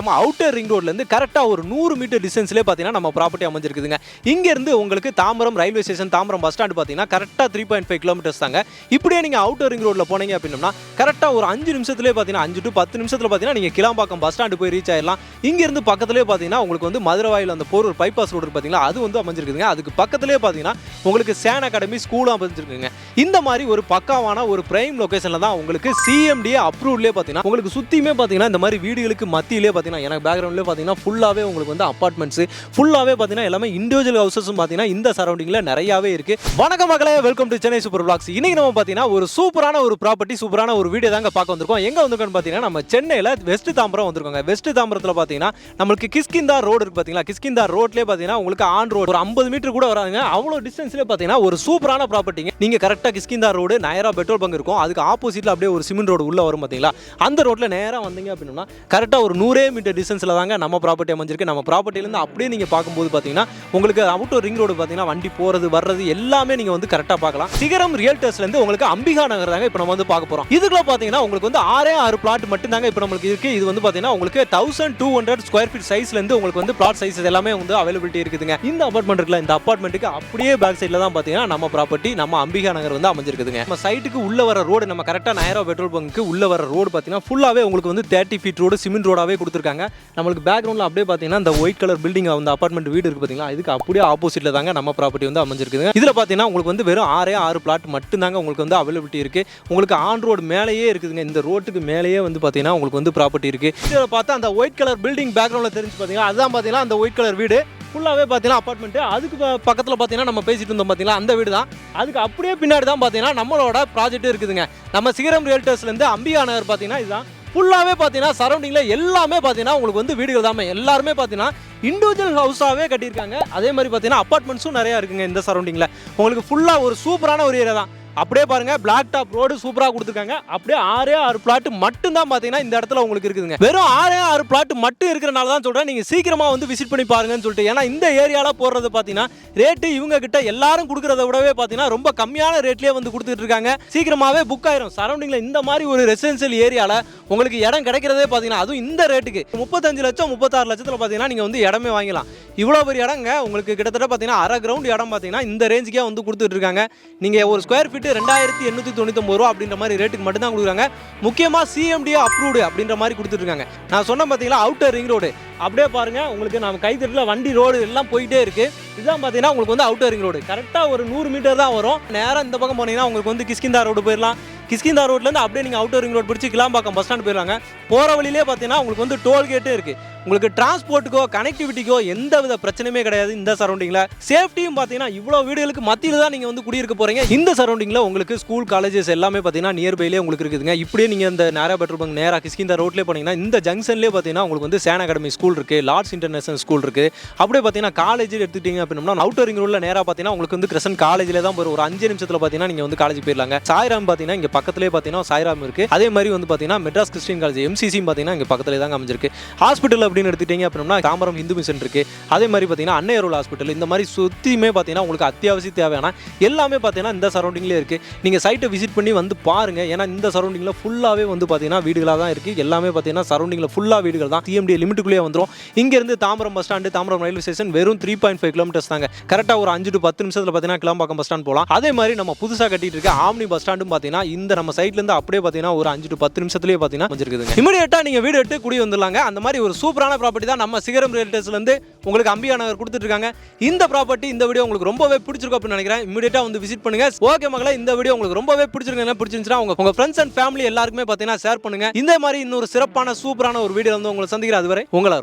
நம்ம outer ring ரோட்ல இருந்து கரெக்டா ஒரு 100 மீட்டர் டிஸ்டன்ஸ்லயே பாத்தீங்கன்னா நம்ம ப்ராப்பர்ட்டி அமைஞ்சிருக்குதுங்க. இங்க இருந்து உங்களுக்கு Tambaram railway station Tambaram bus stand பாத்தீங்கன்னா கரெக்டா 3.5 கிலோமீட்டர்ஸ் தாங்க. இப்படியே நீங்க அவுட்டர் ரிங் ரோட்ல போனீங்க அப்படின்னா கரெக்டா ஒரு 5 நிமிஷத்துலயே பாத்தீங்கன்னா 5 to 10 நிமிஷத்துல பாத்தீங்கன்னா நீங்க கிளாம்பாக்கம் பஸ் ஸ்டாண்ட் போய் ரீச் ஆயிடலாம். இங்க இருந்து பக்கத்துலயே பாத்தீங்கன்னா உங்களுக்கு வந்து மதுரவாயில் அந்த போரூர் பைபாஸ் ரோடு பாத்தீங்கன்னா அது வந்து அமைஞ்சிருக்குதுங்க. அதுக்கு பக்கத்துலயே பாத்தீங்கன்னா உங்களுக்கு சேன் அகாடமி ஸ்கூல் அமைஞ்சிருக்குங்க. இந்த மாதிரி ஒரு பக்காவான ஒரு பிரைம் லொகேஷன்ல தான் உங்களுக்கு சிஎம்டிஏ அப்ரூவ்ட்லயே பாத்தீங்கன்னா உங்களுக்கு சுத்தியுமே பாத்தீங்கன்னா இந்த மாதிரி வீடுகளுக்கு மத்தியிலே பாத்தீங்கன்னா எனக்கு பேக்ரவுண்ட்லயே பாத்தீங்கன்னா ஃபுல்லாவே உங்களுக்கு வந்து அபார்ட்மெண்ட்ஸ் ஃபுல்லாவே பாத்தீங்கன்னா எல்லாமே இண்டிவிஜுவல் ஹவுசஸும் பாத்தீங்கன்னா இந்த சரௌண்டிங்ல நிறையவே இருக்கு. வணக்கம் மக்களே, welcome to Chennai super vlogs. இன்னைக்கு நம்ம பாத்தீங்கன்னா ஒரு சூப்பரான ஒரு ப்ராப்பர்ட்டி சூப்பரான ஒரு வீடியோ தாங்க பார்க்க வந்திருக்கோம். எங்க வந்திருக்கோம்னு பாத்தீங்கன்னா நம்ம சென்னையில வெஸ்ட் தாம்பரம் வந்திருக்கோங்க. வெஸ்ட் தாம்பரத்துல பாத்தீங்கன்னா நமக்கு கிஷ்கிந்தா ரோடு இருக்கு பாத்தீங்களா. கிஷ்கிந்தா ரோட்லயே பாத்தீங்கன்னா உங்களுக்கு ஆன் ரோடு ஒரு 50 மீட்டர் கூட வராதுங்க. அவ்வளவு டிஸ்டன்ஸ்ல பாத்தீங்கன்னா ஒரு சூப்பரான ப்ராப்பர்ட்டிங்க. நீங்க கரெக்டா Kishkindha road Nayara petrol bunk இருக்கும். அதுக்கு ஆப்போசிட்ல அப்படியே ஒரு சிமெண்ட் ரோடு உள்ள வரும் பாத்தீங்களா. அந்த ரோட்ல நேரா வந்தீங்க அப்படின்னா கரெக்டா ஒரு 100 மீட்டர் டிஸ்டன்ஸ்ல தாங்க நம்ம ப்ராப்பர்ட்டி அமைஞ்சிருக்கு. நம்ம ப்ராப்பர்ட்டில இருந்து அப்படியே நீங்க பார்க்கும்போது பாத்தீங்கன்னா உங்களுக்கு அவுட்டர் ரிங் ரோடு பாத்தீங்கன்னா வண்டி போறது வர்றது எல்லாமே நீங்க வந்து கரெக்டா பார்க்கலாம். சிகரம் ரியல்டர்ஸ்ல இருந்து உங்களுக்கு அம்பிகா நகர் தாங்க இப்போ நம்ம வந்து பார்க்க போறோம். இதுக்குள்ள பாத்தீங்கன்னா உங்களுக்கு வந்து 6 பிளாட் மட்டும் தாங்க இப்போ நமக்கு இருக்கு. இது வந்து பாத்தீங்கன்னா உங்களுக்கு 1200 ஸ்கொயர் ஃபீட் சைஸ்ல இருந்து உங்களுக்கு வந்து பிளாட் சைஸ் எல்லாமே வந்து அவைலபிலிட்டி இருக்குதுங்க. இந்த அபார்ட்மெண்ட் இருக்குல்ல, இந்த அபார்ட்மெண்ட்டுக்கு அப்படியே பேக் சைடுல தான் பாத்தீங்கன்னா நம்ம ப்ராப்பர்ட்டி நம்ம அம்பிகா நகர் வந்து அமைஞ்சிருக்குதுங்க. நம்ம சைட்டுக்கு உள்ள வர ரோடு நம்ம கரெக்டா நயரா பெட்ரோல் பங்க்கு உள்ள வர ரோடு பாத்தீங்கன்னா ஃபுல்லாவே உங்களுக்கு வந்து 30 ஃபீட் ரோடு சிமெண்ட் ரோடாவே கொடுத்துருக்காங்க. நம்மளுக்கு பேக்ரவுண்ட்ல அப்படியே பாத்தீங்கன்னா இந்த ஒயிட் கலர் பில்டிங் அந்த அபார்ட்மெண்ட் வீடு இருக்கு பாத்தீங்களா, இதுக்கு அப்படியே ஆப்போசிட்ல தாங்க நம்ம ப்ராப்பர்ட்டி வந்து அமைஞ்சிருக்குது. இதுல பாத்தீங்கன்னா உங்களுக்கு வந்து வெறும் 6 பிளாட் மட்டும் தாங்க உங்களுக்கு வந்து அவைலபிலிட்டி இருக்கு. உங்களுக்கு ஆன் ரோடு மேலேயே இருக்குதுங்க. இந்த ரோட்டுக்கு மேலேயே வந்து பாத்தீங்கன்னா உங்களுக்கு வந்து ப்ராப்பர்ட்டி இருக்கு. இதில் பார்த்தா அந்த ஒயிட் கலர் பில்டிங் பேக்ரவுண்ட்ல தெரிஞ்சு பாத்தீங்கன்னா அதுதான் பாத்தீங்கன்னா அந்த ஒயிட் கலர் வீடு ஃபுல்லாவே பாத்தீங்கன்னா அபார்ட்மெண்ட். அதுக்கு பக்கத்துல பாத்தீங்கன்னா நம்ம பேசிட்டு இருந்தோம் பாத்தீங்களா, அந்த வீடு தான். அதுக்கு அப்படியே பின்னாடி தான் பாத்தீங்கன்னா நம்மளோட ப்ராஜெக்ட் இருக்குதுங்க. நம்ம சிகரம் ரியல்டர்ஸ்ல இருந்து அம்பிகா நகர் பாத்தீங்கன்னா இதுதான் ஃபுல்லாவே பாத்தீங்கன்னா சரௌண்டிங்ல எல்லாமே பாத்தீங்கன்னா உங்களுக்கு வந்து வீடுகள் தான். எல்லாருமே பாத்தீங்கன்னா இண்டிவிஜுவல் ஹவுஸாவே கட்டியிருக்காங்க. அதே மாதிரி பாத்தீங்கன்னா அபார்ட்மெண்ட்ஸும் நிறைய இருக்குங்க இந்த சரௌண்டிங்ல. உங்களுக்கு ஃபுல்லா ஒரு சூப்பரான ஒரு ஏரியா தான். அப்படியே பாருங்க, பிளாக் டாப் ரோடு சூப்பரா கொடுத்துருக்காங்க. அப்படியே 6 பிளாட் மட்டும் தான் பாத்தீங்கன்னா இந்த இடத்துல உங்களுக்கு இருக்குதுங்க. வெறும் 6 பிளாட் மட்டும் இருக்கிறனால தான் சொல்றேன் நீங்க சீக்கிரமா வந்து விசிட் பண்ணி பாருங்கன்னு சொல்லிட்டு. ஏன்னா இந்த ஏரியால போடுறது பாத்தீங்கன்னா ரேட்டு இவங்க கிட்ட எல்லாரும் கொடுக்கறத விடவே பாத்தீங்கன்னா ரொம்ப கம்மியான ரேட்லயே வந்து கொடுத்துட்டு இருக்காங்க. சீக்கிரமாவே புக் ஆயிரும். சரௌண்டிங்ல இந்த மாதிரி ஒரு ரெசிடென்சியல் ஏரியால உங்களுக்கு இடம் கிடைக்கிறதே பாத்தீங்கன்னா அதுவும் இந்த ரேட்டுக்கு 35 லட்சம் 36 லட்சத்துல பாத்தீங்கன்னா நீங்க வந்து இடமே வாங்கலாம். இவ்வளவு பெரிய இடங்க உங்களுக்கு கிட்டத்தட்ட பாத்தீங்கன்னா அரை கிரவுண்ட் இடம் பாத்தீங்கன்னா இந்த ரேஞ்சுக்கே வந்து கொடுத்துட்டு இருக்காங்க. நீங்க ஒரு ஸ்கொயர் ஃபீட் 2899 ரூபா அப்படின்ற மாதிரி ரேட்டுக்கு மட்டும் தான் கொடுக்குறாங்க. முக்கியமா சிஎம்டிஏ அப்ரூவ்டு அப்படின்ற மாதிரி கொடுத்துட்டு இருக்காங்க. நான் சொன்ன பாத்தீங்களா அவுட்டர் ரிங் ரோடு அப்படியே பாருங்க, உங்களுக்கு நம்ம கைத்தட்டில் வண்டி ரோடு எல்லாம் போயிட்டே இருக்கு. இதுதான் பாத்தீங்கன்னா உங்களுக்கு வந்து அவுட்டர் ரிங் ரோடு கரெக்டா ஒரு 100 மீட்டர் தான் வரும். நேரம் இந்த பக்கம் போனீங்கன்னா உங்களுக்கு வந்து கிஷ்கிந்தா ரோடு போயிடலாம். கிஷ்கிந்தா ரோட்ல இருந்து அப்படியே நீங்க அவுட்டர் ரிங் ரோடு பிடிச்சி கிளாம்பாக்கம் பஸ் ஸ்டாண்ட் போயிடலாங்க. போற வழியிலே பாத்தீங்கன்னா உங்களுக்கு வந்து டோல் கேட்டே இருக்கு. உங்களுக்கு டிரான்ஸ்போர்ட்டுக்கோ கனெக்டிவிட்டிக்கோ எந்த வித பிரச்சனையுமே கிடையாது. இந்த சரௌண்டிங்ல சேஃப்டியும் பாத்தீங்கன்னா இவ்வளவு வீடுகளுக்கு மத்தியில தான் நீங்க வந்து குடியிருக்க போறீங்க. இந்த சரௌண்டிங்ல உங்களுக்கு ஸ்கூல் காலேஜஸ் எல்லாமே பாத்தீங்கன்னா நியர்பைலே உங்களுக்கு இருக்குதுங்க. இப்படியே நீங்க இந்த நேரா பெட்ரோல் பங்க் நேரா கிஷ்கிந்தா ரோட்லேயே போனீங்கன்னா இந்த ஜங்ஷன்லேயே பாத்தீங்கன்னா உங்களுக்கு வந்து சேன் அகாடமி ஸ்கூல் இருக்கு, லார்ட்ஸ் இன்டர்நேஷனல் ஸ்கூல் இருக்கு. அப்படியே பாத்தீங்கன்னா காலேஜ் எடுத்துட்டீங்க அப்படின்னா அவுட்டர் ரிங் ரோட்ல நேரா பாத்தீங்கன்னா உங்களுக்கு வந்து கிரசன்ட் காலேஜ்ல தான் ஒரு 5 நிமிஷத்துல பாத்தீங்கன்னா நீங்க வந்து காலேஜ் போயிடலாங்க. சாய்ராம் பாத்தீங்கன்னா இங்க பக்கத்துலேயே பாத்தீங்கன்னா சாய்ராம் இருக்கு. அதே மாதிரி வந்து பாத்தீங்கன்னா மெட்ராஸ் கிறிஸ்டியன் காலேஜ் எம்சிசி பாத்தீங்கன்னா இங்க பக்கத்துல தாங்க அமைஞ்சிருக்கு. ஹாஸ்பிட்டல் அப்படின்னு எடுத்துட்டீங்க அப்படின்னா தாம்பரம் இந்து மிஷன் இருக்கு. அதே மாதிரி பாத்தீங்கன்னா அன்னையரோல் ஹாஸ்பிட்டல். இந்த மாதிரி சுத்தியுமே பாத்தீங்கன்னா உங்களுக்கு அத்தியாவசிய தேவையான எல்லாமே பாத்தீங்கன்னா இந்த சரௌண்டிங்லேயே இருக்கு. நீங்க சைட்டை விசிட் பண்ணி வந்து பாருங்க. ஏன்னா இந்த சரௌண்டிங்ல ஃபுல்லாவே வந்து பாத்தீங்கன்னா வீடுகளா தான் இருக்கு. எல்லாமே பாத்தீங்கன்னா சரௌண்டிங்ல ஃபுல்லா வீடுகள் தான். சிஎம்டி லிமிட்டுக்குள்ளேயே வந்துரும். இங்க இருந்து Tambaram bus stand Tambaram railway station வெறும் 3.5 கிலோமீட்டர்ஸ் தாங்க. கரெக்டா ஒரு 5 to 10 நிமிஷத்துல பாத்தீங்கன்னா கிளாம்பாக்கம் பஸ் ஸ்டாண்ட் போகலாம். அதே மாதிரி நம்ம புதுசா கட்டிட்டு இருக்க ஆம்னி பஸ் ஸ்டாண்டும் பாத்தீங்கன்னா இந்த நம்ம சைட்ல இருந்து அப்படியே பாத்தீங்கன்னா ஒரு 5 to 10 நிமிஷத்துலயே பாத்தீங்கன்னா வந்துருக்குதுங்க. இமிடியேட்டா நீங்க வீடு எடுத்து குடி வந்துடலாங்க. அந்த மாதிரி ஒரு சூப்பரான ப்ராப்பர்ட்டி தான் நம்ம சிகரம் ரியல்டர்ஸ்ல இருந்து உங்களுக்கு அம்பிகா நகர் கொடுத்துட்டு இருக்காங்க. இந்த ப்ராப்பர்ட்டி இந்த வீடியோ உங்களுக்கு ரொம்பவே பிடிச்சிருக்கும் அப்படின்னு நினைக்கிறேன். இமிடியேட்டா வந்து விசிட் பண்ணுங்க. ஓகே மக்களே, இந்த வீடியோ உங்களுக்கு ரொம்பவே பிடிச்சிருந்துச்சுன்னா உங்க ஃப்ரெண்ட்ஸ் அண்ட் ஃபேமிலி எல்லாருக்குமே பாத்தீங்கன்னா ஷேர் பண்ணுங்க. இந்த மாதிரி இன்னொரு சிறப்பான சூப்பரான ஒரு வீடியோ வந்து உங்களை சந்திக்கிறேன். அதுவரை உங்களாரும்.